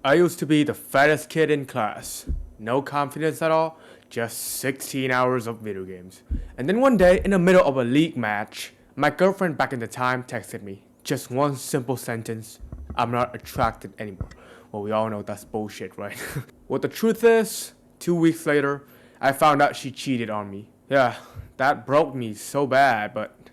I used to be the fattest kid in class. No confidence at all, just 16 hours of video games. And then one day, in the middle of a league match, my girlfriend back in the time texted me. Just one simple sentence, I'm not attracted anymore. Well, we all know that's bullshit, right? Well, the truth is, 2 weeks later, I found out she cheated on me. Yeah, that broke me so bad, but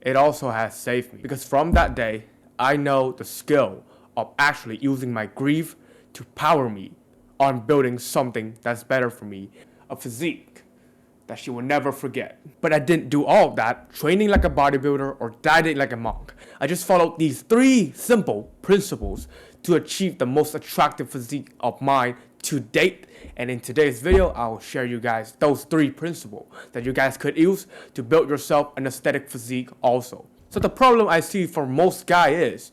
it also has saved me. Because from that day, I know the skill of actually using my grief to power me on building something that's better for me, a physique that she will never forget. But I didn't do all of that training like a bodybuilder or dieting like a monk. I just followed these 3 simple principles to achieve the most attractive physique of mine to date. And in today's video, I'll share you guys those 3 principles that you guys could use to build yourself an aesthetic physique also. So the problem I see for most guys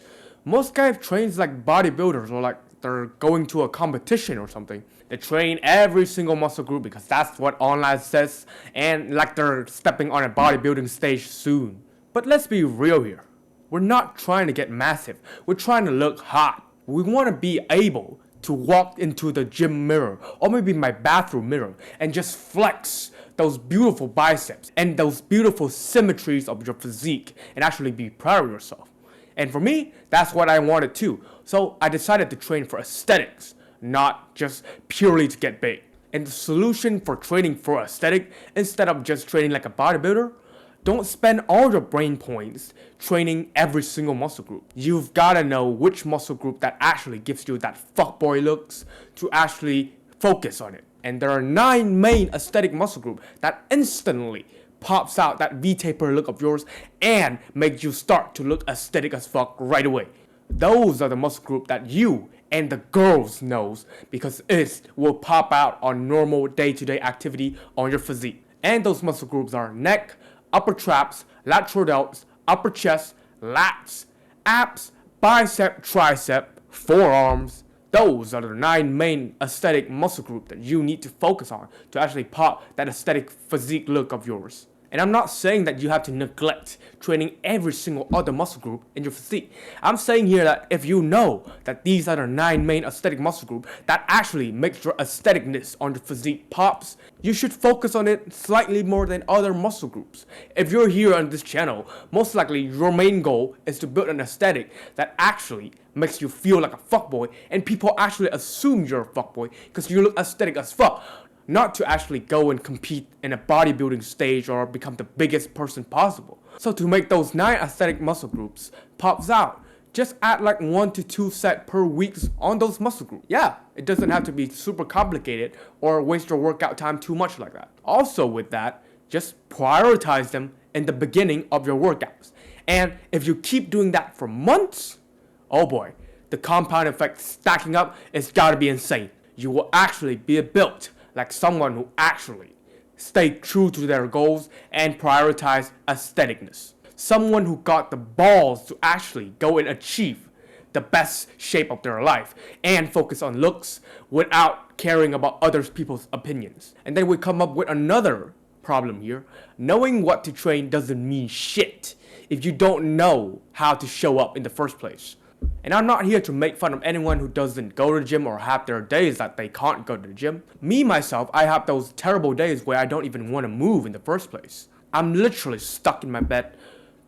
trains like bodybuilders or like they're going to a competition or something. They train every single muscle group because that's what online says, and like they're stepping on a bodybuilding stage soon. But let's be real here. We're not trying to get massive. We're trying to look hot. We want to be able to walk into the gym mirror or maybe my bathroom mirror and just flex those beautiful biceps and those beautiful symmetries of your physique and actually be proud of yourself. And for me, that's what I wanted too. So I decided to train for aesthetics, not just purely to get big. And the solution for training for aesthetic, instead of just training like a bodybuilder, don't spend all your brain points training every single muscle group. You've gotta know which muscle group that actually gives you that fuckboy looks to actually focus on it. And there are 9 main aesthetic muscle groups that instantly pops out that V-taper look of yours and makes you start to look aesthetic as fuck right away. Those are the muscle group that you and the girls knows because it will pop out on normal day-to-day activity on your physique. And those muscle groups are neck, upper traps, lateral delts, upper chest, lats, abs, bicep, tricep, forearms. Those are the 9 main aesthetic muscle groups that you need to focus on to actually pop that aesthetic physique look of yours. And I'm not saying that you have to neglect training every single other muscle group in your physique. I'm saying here that if you know that these are the 9 main aesthetic muscle groups that actually makes your aestheticness on your physique pops, you should focus on it slightly more than other muscle groups. If you're here on this channel, most likely your main goal is to build an aesthetic that actually makes you feel like a fuckboy and people actually assume you're a fuckboy because you look aesthetic as fuck. Not to actually go and compete in a bodybuilding stage or become the biggest person possible. So to make those 9 aesthetic muscle groups pops out, just add like 1 to 2 sets per week on those muscle groups. Yeah, it doesn't have to be super complicated or waste your workout time too much like that. Also with that, just prioritize them in the beginning of your workouts. And if you keep doing that for months, oh boy, the compound effect stacking up is gotta be insane. You will actually be built like someone who actually stay true to their goals and prioritize aestheticness. Someone who got the balls to actually go and achieve the best shape of their life and focus on looks without caring about other people's opinions. And then we come up with another problem here. Knowing what to train doesn't mean shit if you don't know how to show up in the first place. And I'm not here to make fun of anyone who doesn't go to the gym or have their days that they can't go to the gym. Me, myself, I have those terrible days where I don't even want to move in the first place. I'm literally stuck in my bed,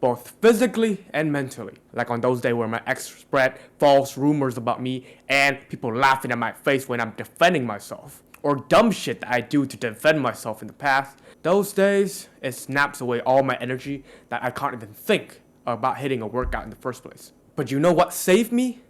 both physically and mentally. Like on those days where my ex spread false rumors about me and people laughing at my face when I'm defending myself. Or dumb shit that I do to defend myself in the past. Those days, it snaps away all my energy that I can't even think about hitting a workout in the first place. But you know what saved me?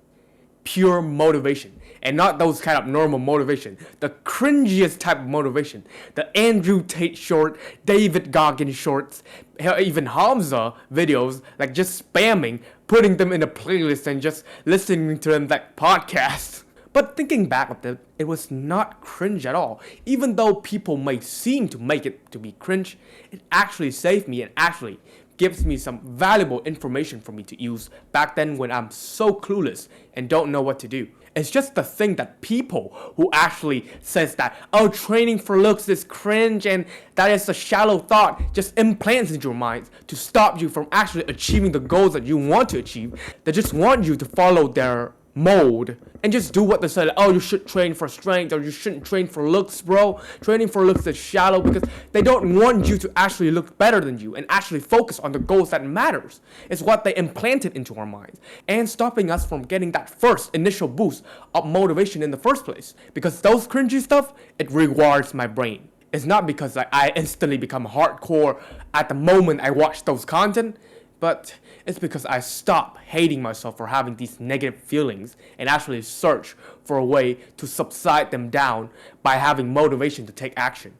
Pure motivation. And not those kind of normal motivation. The cringiest type of motivation. The Andrew Tate short, David Goggins shorts, even Hamza videos, like just spamming, putting them in a playlist and just listening to them like podcasts. But thinking back of it, it was not cringe at all. Even though people may seem to make it to be cringe, it actually saved me and actually gives me some valuable information for me to use back then when I'm so clueless and don't know what to do. It's just the thing that people who actually says that, oh, training for looks is cringe and that is a shallow thought, just implants into your minds to stop you from actually achieving the goals that you want to achieve. They just want you to follow their mold and just do what they say. Like, oh, you should train for strength or you shouldn't train for looks, bro. Training for looks is shallow because they don't want you to actually look better than you and actually focus on the goals that matters. It's what they implanted into our minds and stopping us from getting that first initial boost of motivation in the first place. Because those cringy stuff, it rewards my brain. It's not because like I instantly become hardcore at the moment I watch those content, but it's because I stop hating myself for having these negative feelings and actually search for a way to subside them down by having motivation to take action.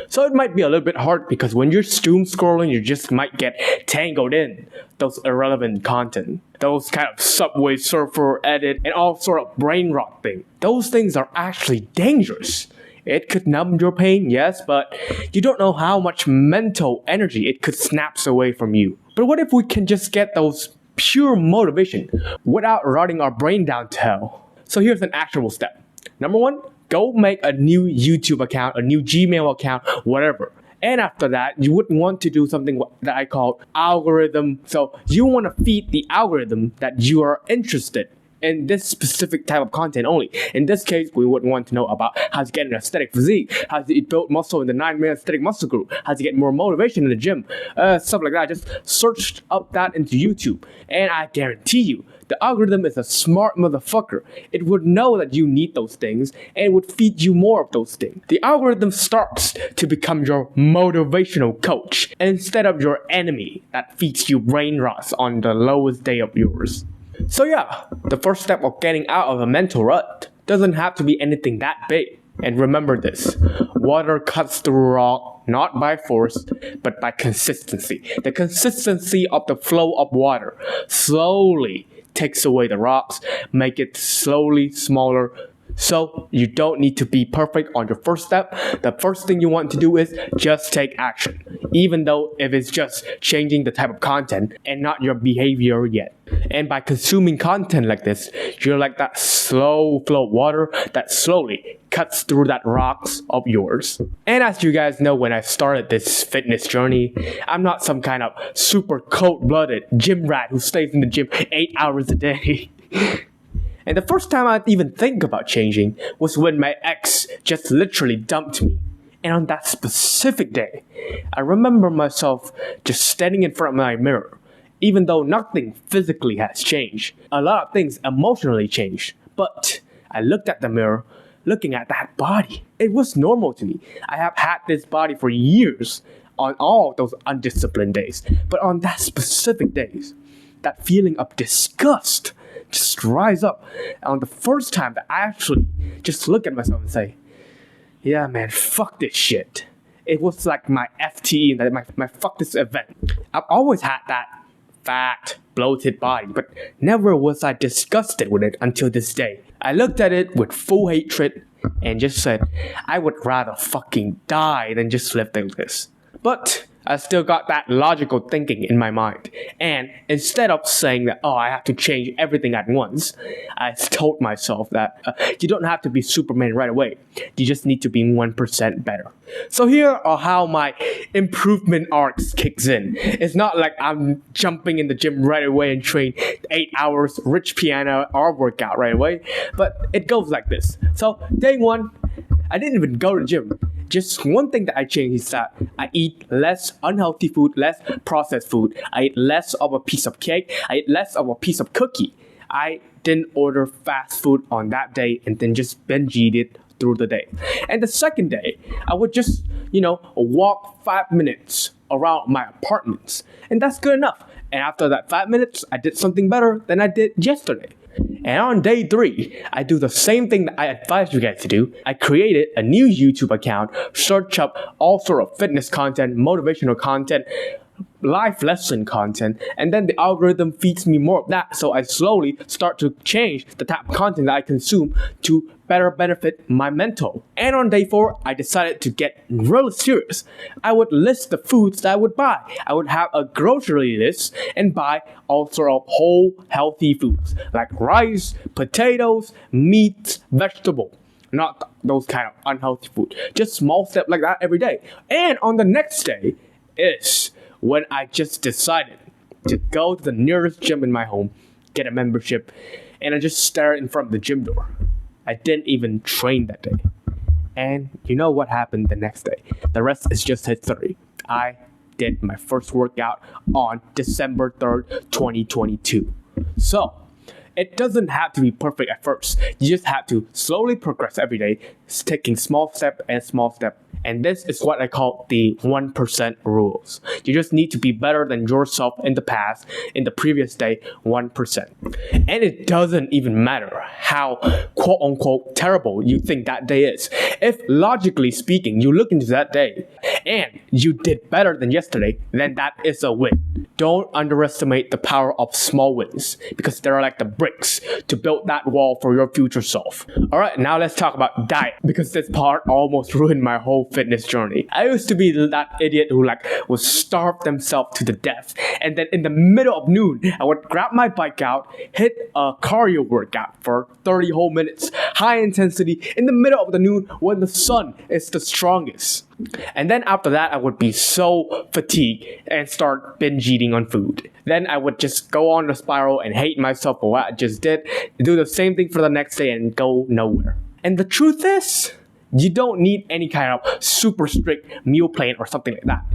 So it might be a little bit hard because when you're doom scrolling, you just might get tangled in those irrelevant content. Those kind of Subway Surfer edit and all sort of brain rot thing. Those things are actually dangerous. It could numb your pain, yes, but you don't know how much mental energy it could snatch away from you. But what if we can just get those pure motivation without rotting our brain down to hell? So here's an actionable step. Number 1, go make a new YouTube account, a new Gmail account, whatever. And after that, you would want to do something that I call algorithm. So you want to feed the algorithm that you are interested in this specific type of content only. In this case, we would want to know about how to get an aesthetic physique, how to build muscle in the 9-minute aesthetic muscle group, how to get more motivation in the gym, stuff like that. Just search up that into YouTube, and I guarantee you, the algorithm is a smart motherfucker. It would know that you need those things, and it would feed you more of those things. The algorithm starts to become your motivational coach, instead of your enemy that feeds you brain rots on the lowest day of yours. So yeah, the first step of getting out of a mental rut doesn't have to be anything that big. And remember this, water cuts through rock not by force, but by consistency. The consistency of the flow of water slowly takes away the rocks, make it slowly smaller. So you don't need to be perfect on your first step. The first thing you want to do is just take action, even though if it's just changing the type of content and not your behavior yet. And by consuming content like this, you're like that slow flow of water that slowly cuts through that rocks of yours. And as you guys know, when I started this fitness journey, I'm not some kind of super cold-blooded gym rat who stays in the gym 8 hours a day. And the first time I'd even think about changing was when my ex just literally dumped me. And on that specific day, I remember myself just standing in front of my mirror. Even though nothing physically has changed, a lot of things emotionally changed. But I looked at the mirror, looking at that body. It was normal to me. I have had this body for years on all those undisciplined days. But on that specific days, that feeling of disgust just rise up. On the first time that I actually just look at myself and say, yeah man, fuck this shit. It was like my FTE, my fuck this event. I've always had that fat, bloated body, but never was I disgusted with it until this day. I looked at it with full hatred and just said, I would rather fucking die than just live like this. But I still got that logical thinking in my mind. And instead of saying that, oh, I have to change everything at once, I told myself that you don't have to be Superman right away. You just need to be 1% better. So here are how my improvement arcs kicks in. It's not like I'm jumping in the gym right away and train 8 hours rich piano or workout right away. But it goes like this. So day 1, I didn't even go to the gym. Just one thing that I changed is that I eat less unhealthy food, less processed food. I eat less of a piece of cake. I eat less of a piece of cookie. I didn't order fast food on that day and then just binge eat it through the day. And the second day, I would just, walk 5 minutes around my apartments. And that's good enough. And after that 5 minutes, I did something better than I did yesterday. And on day 3, I do the same thing that I advised you guys to do. I created a new YouTube account, search up all sort of fitness content, motivational content, life lesson content, and then the algorithm feeds me more of that. So I slowly start to change the type of content that I consume to better benefit my mental. And on day 4, I decided to get really serious. I would list the foods that I would buy. I would have a grocery list and buy all sort of whole healthy foods like rice, potatoes, meat, vegetable. Not those kind of unhealthy food. Just small steps like that every day. And on the next day is when I just decided to go to the nearest gym in my home, get a membership, and I just stared in front of the gym door. I didn't even train that day. And you know what happened the next day? The rest is just history. I did my first workout on December 3rd, 2022. So, it doesn't have to be perfect at first. You just have to slowly progress every day, taking small step and small step. And this is what I call the 1% rules. You just need to be better than yourself in the past, in the previous day, 1%. And it doesn't even matter how quote unquote terrible you think that day is. If logically speaking, you look into that day and you did better than yesterday, then that is a win. Don't underestimate the power of small wins, because they're like the bricks to build that wall for your future self. Alright, now let's talk about diet, because this part almost ruined my whole fitness journey. I used to be that idiot who would starve themselves to the death, and then in the middle of noon, I would grab my bike out, hit a cardio workout for 30 whole minutes, high intensity, in the middle of the noon when the sun is the strongest. And then after that, I would be so fatigued and start binge eating on food. Then I would just go on the spiral and hate myself for what I just did, do the same thing for the next day and go nowhere. And the truth is, you don't need any kind of super strict meal plan or something like that.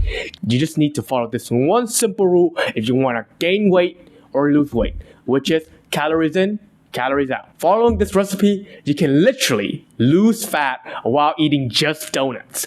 You just need to follow this one simple rule if you want to gain weight or lose weight, which is calories in, calories out. Following this recipe, you can literally lose fat while eating just donuts.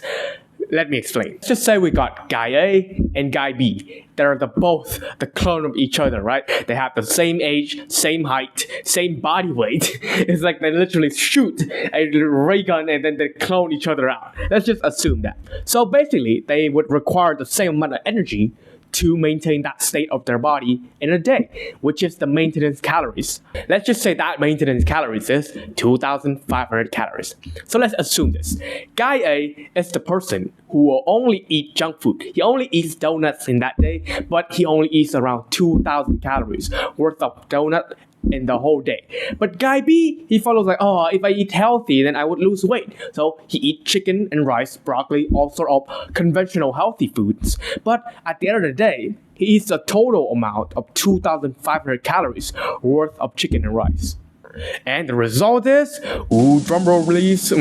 Let me explain. Let's just say we got guy A and guy B. They're both the clone of each other, right? They have the same age, same height, same body weight. It's like they literally shoot a ray gun and then they clone each other out. Let's just assume that. So basically, they would require the same amount of energy to maintain that state of their body in a day, which is the maintenance calories. Let's just say that maintenance calories is 2,500 calories. So let's assume this. Guy A is the person who will only eat junk food. He only eats donuts in that day, but he only eats around 2,000 calories worth of donut in the whole day. But guy B, he follows if I eat healthy, then I would lose weight. So he eats chicken and rice, broccoli, all sort of conventional healthy foods. But at the end of the day, he eats a total amount of 2,500 calories worth of chicken and rice. And the result is, drumroll please,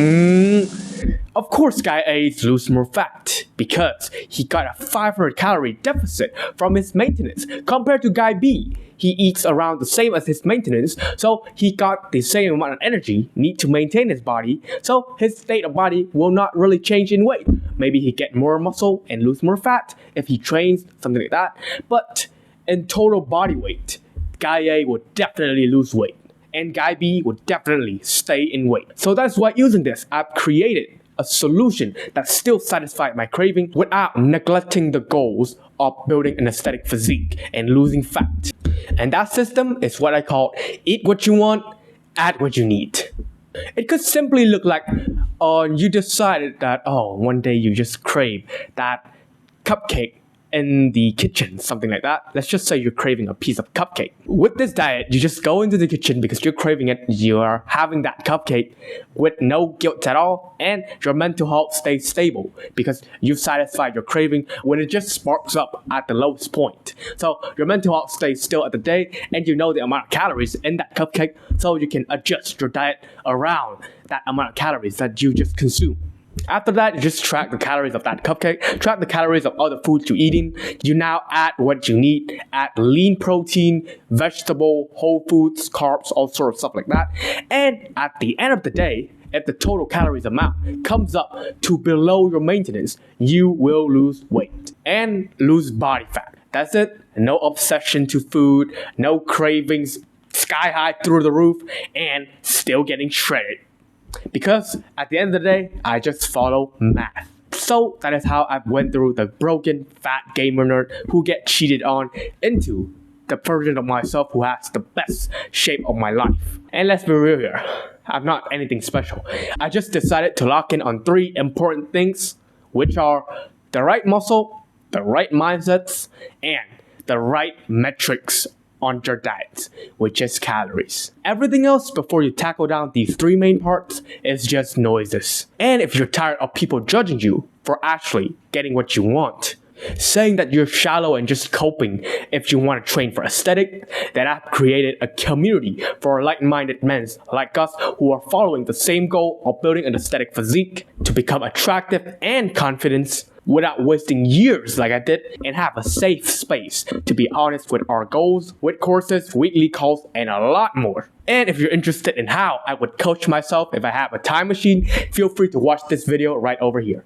of course guy A loses more fat because he got a 500 calorie deficit from his maintenance compared to guy B. He eats around the same as his maintenance, so he got the same amount of energy need to maintain his body, so his state of body will not really change in weight. Maybe he get more muscle and lose more fat if he trains, something like that. But in total body weight, guy A would definitely lose weight, and guy B would definitely stay in weight. So that's why using this, I've created a solution that still satisfies my craving without neglecting the goals of building an aesthetic physique and losing fat. And that system is what I call eat what you want, add what you need. It could simply look like you decided that one day you just crave that cupcake in the kitchen, something like that. Let's just say you're craving a piece of cupcake. With this diet, you just go into the kitchen because you're craving it, you're having that cupcake with no guilt at all, and your mental health stays stable because you've satisfied your craving when it just sparks up at the lowest point. So your mental health stays still at the day, and you know the amount of calories in that cupcake, so you can adjust your diet around that amount of calories that you just consume. After that, you just track the calories of that cupcake, track the calories of other foods you're eating. You now add what you need, add lean protein, vegetable, whole foods, carbs, all sorts of stuff like that. And at the end of the day, if the total calories amount comes up to below your maintenance, you will lose weight and lose body fat. That's it. No obsession to food, no cravings sky high through the roof, and still getting shredded. Because at the end of the day, I just follow math. So that is how I went through the broken, fat gamer nerd who get cheated on into the version of myself who has the best shape of my life. And let's be real here, I'm not anything special. I just decided to lock in on 3 important things, which are the right muscle, the right mindsets, and the right metrics on your diet, which is calories. Everything else before you tackle down these 3 main parts is just noises. And if you're tired of people judging you for actually getting what you want, saying that you're shallow and just coping if you want to train for aesthetic, then I've created a community for like-minded men like us who are following the same goal of building an aesthetic physique to become attractive and confident without wasting years like I did, and have a safe space to be honest with our goals, with courses, weekly calls, and a lot more. And if you're interested in how I would coach myself if I have a time machine, feel free to watch this video right over here.